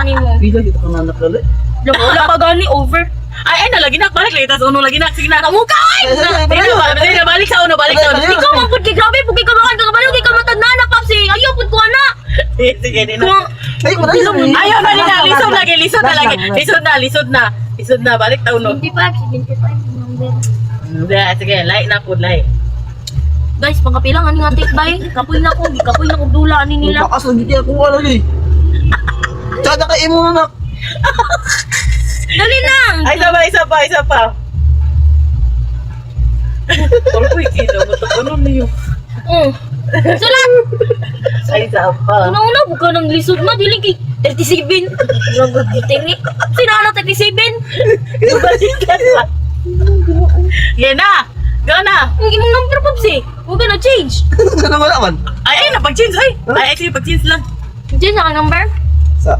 ni mo. Bila kita ka nanak lalo. Wala pa gani over. Ay, nalagi na. Balik lang. Tapos uno lagi na. Sige na. Kamuka ay! Sige na. Balik sa uno. Balik sa uno. Ikaw mapud kay grabe pud kay kabakan kabalo kay kamatanda na papsi. Ayaw pud ko ana. Sige, di na. Ay, wala yun. Ayaw na nila. Lisod lagi. Lisod na lagi. Lisod na. Lisod na. Balik ta uno. 75 number. Sige, light na po. Light. Guys, pangkapilang ani nga take bay. Kapoy na ko, kapoy na ko dula ani nila. Bakas lagi kaya kung wala lagi. Tsaka kain mo na. Dali na. Ay, isa pa. Ano po ikita? Ano niyo? Sulat. Ay, isa pa. Una-una buka ng lisod na dili kay 37. Lagot kitini. Sinana 37. Yan na. Go na. Ang imong number papsi. Huwag ka na change. Ano wala man? Ay, napag-change. Ay, actually, pag-change lang. Change na ka number. Sa...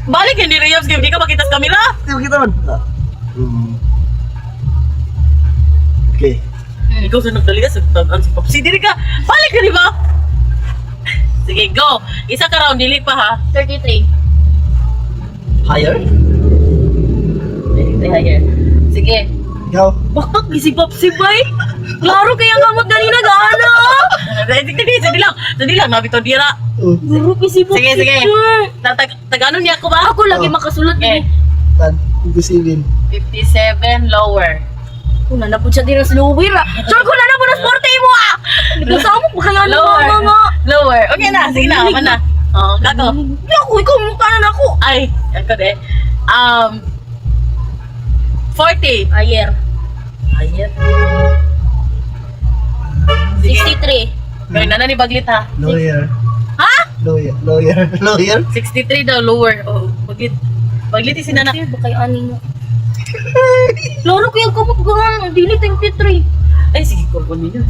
Balik, hindi rin yung hindi ka makita sa camera. Di ba kita man? Okay. Ikaw sa nagdali ka, sa Popsi, dili ka. Balik ka, di ba? Sige, go. Isa ka round, dili pa ha. 33. Higher? Dili higher. Sige. Ikaw? Bakak si Popsi bay. Klaro kaya nga magdali na gaano. Sandi lang, nabito dira. Guru si Popsi. Sige. Tagano niya ako ba? Ako lagi makasulat Okay. ni. Tan, 57. 57 lower. Kuna na po siya din sa lower ah. Sure kuna na po na sporty mo ah. Ikaw sa mo kaya na mga. Lower. Okay na, sige na, man na. Oh, kako. Di ako, ikaw mukha na ako. Ay, ako de. 40. Ayer. Ayan. 63. Gawin na ni Baglit ha. Lawyer. Ha? Lawyer. 63 daw, lower. Oh, Baglit. Baglit yung sinana. Ba kayo aning mo? Klaro kaya ko maggangan. Dili 23. Ay, sige, kurbo ninyo.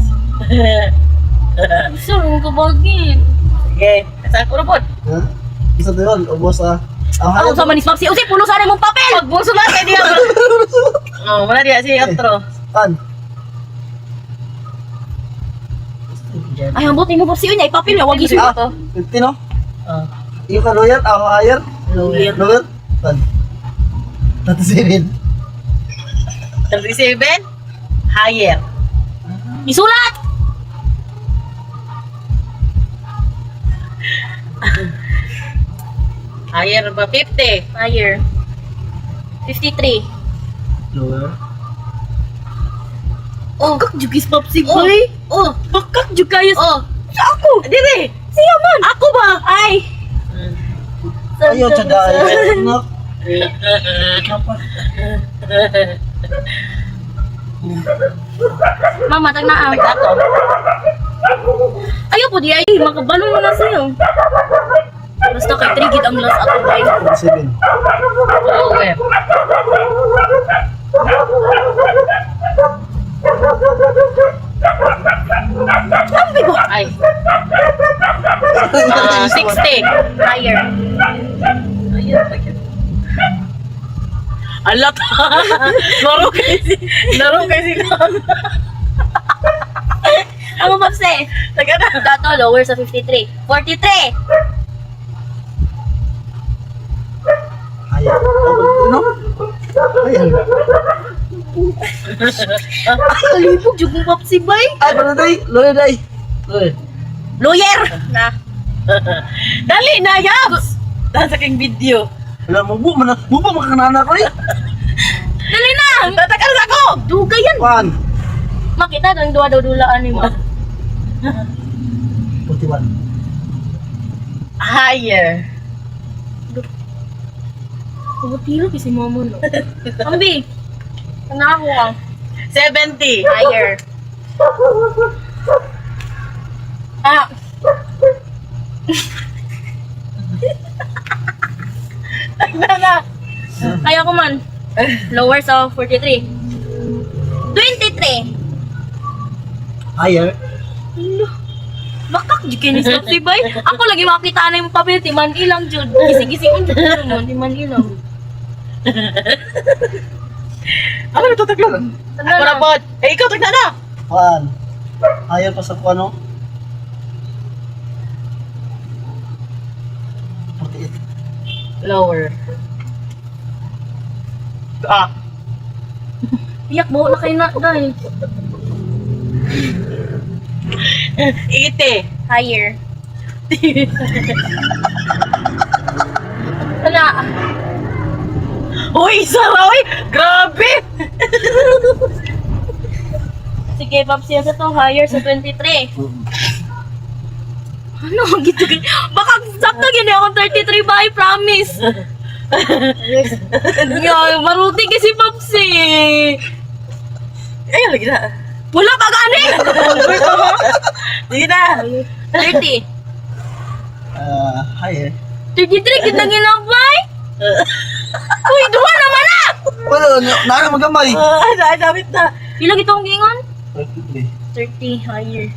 Sir, huwag ka bagin. Sige, saan ko robot? Ha? Isa doon, ubos ah. Ako sa manis Popsi. Usi, pulo sana mong papel. Pagbulso lang kay diya. Oh, wala diya si outro. Tan. Ay, ang buti mo Popsi. Uy, ay papel niya. Wag isu. Ah, 50 no? Oh, Iyo ka lawyer, ako higher. lower. Lawyer? Tan. 37. 37. Higher. Isulat. Higher ba? 50. Higher. 53. Lower. Oh, kak jugis Popsi boy. Oh, Bakak juga ya. oh. Sa ako. Dire. Siya man. Ako ba? Ay. Ayaw, tsada. Nak. Mama, tag na ang. Ako. Ayaw po di ay. Makabalo mo na sa'yo. Basta kay trigid ang last ako bay. 47. Lower. Ang bigo. Ay. 60. Higher. Alat. Laro kasi lang. Ano Popsi? Taga na. Dato lower sa 53. 43. Higher. No? Higher. Kalibog jug mo Popsi bay. Ay, paano day? Lawyer day. Lawyer. Lawyer. Na. Dali na, Yabs! Nasa king video. Wala mo, bubo makakanana ko eh. Dali na. Tatakas ako! Dugay yan. One. Makita ng duwa daw dulaan ni mo. 41. Higher. Kumutilo kasi mama no. Ambi. Kana ako ang 70. higher. Ah. Tagna na. Kaya ko man. Lower sa 43. 23. Higher. Bakak jud kini stop si bay. Ako lagi makita na yung papel ti man ilang jud. Gising-gising jud mo ti man ilang. Ano na tataglan? Ako na Tagna na. po. Eh, ikaw tagna na. One. Higher pa sa kung ano. Lower. Ah. Iyak mo na kayo na, dahil. 80. Higher. Wala. Uy, Sarah, uy! Grabe! Sige, Papsi, sa to, higher sa 23. Ano, gitu ka? Baka sakto gini ako 33 ba? I promise. Yo, maruti kasi Papsi. Ay, lagi na. Wala pa gani. Sige na. 30. Higher. 33, kita ginabay. Uy, duha naman na. Wala, nara magamay. Ay, damit na. Ilang itong gingon? 33. 30, higher.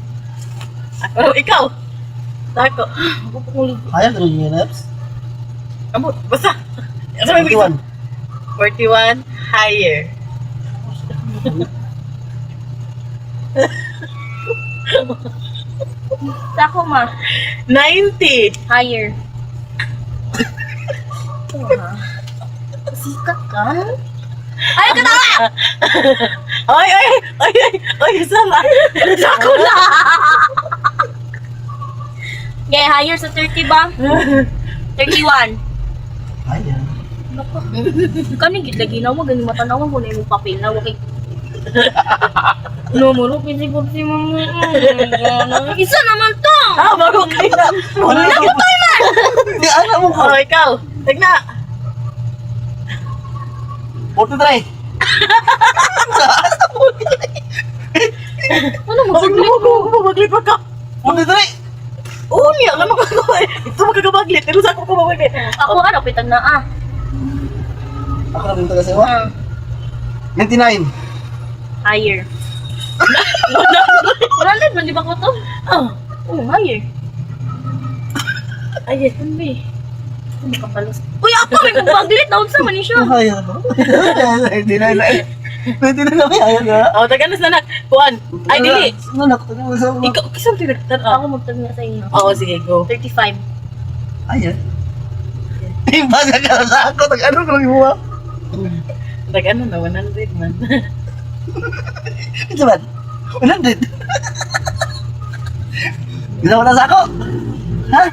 Pero ikaw. Tako. Higher na rin yung naps. Amo, basta. Sabi mo 41. 41, higher. Sako ma. 90. Higher. Sikat ka? Ay, katawa! Ay, ay, ay, ay, ay, sama. Sako na. Okay, higher sa 30 ba? 31. Higher. Nako. Kani gid lagi na mo gani matanawan ko na imong papel na wakay. No mo ro pili ko si mo. Isa naman to. Ah, bago kayo na. Wala na ko tayo man. Di alam mo ko. Oh, ikaw. Tigna. 43. Ano mo Maglit ka. 43. Oo niya, alam mo ko. Ito magkakabaglit. Pero sa ako kumabaglit. Ako ano pitag na ah. Ako na rin taga sa'yo. 99. Higher. Wala man di ba ko to? Oh. Oh, higher. Ay, Hindi. Ano ka palos? Uy, ako may magbaglit daw sa man siya. Higher no? 99 na eh. 99 na may higher na. oh, taganas na nak. Kuan. Ay, dili. Ano nakatagal mo sa mga. Ikaw, kisang tinagtan. Ako magtag na sa inyo. Oo, sige, go. 35. Higher. Yung baga ka na sa ako. Tag-ano ko lang mo. Nag ano na, 100 man. Ito ba? 100. Ginawa na sa ako. Ha?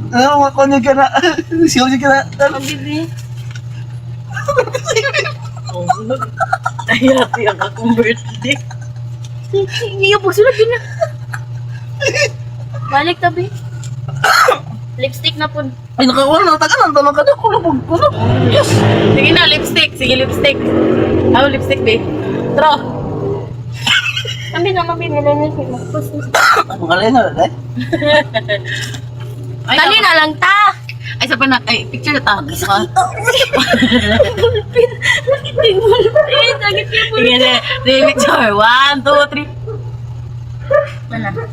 Ano mga konyag ka na? Siyong ka na? Ang bibi. Oh, ay, happy ang akong birthday. Iyo po sila na. Balik tabi. Lipstick na po. Ay, nakawala na. Taga-anan. Tanong ka na. Kulubog ko na. Yes. Sige na, lipstick. Sige, lipstick. Ano, lipstick, babe? Tro. Kami na mami nilalaman ko magpos. Ang alay na rin eh. Kali na lang ta. Ay, sa pa na, ay, picture na ta. Sakit yung bulpin. Sakit yung Sige, sige, picture. 1, 2, 3. bulpin.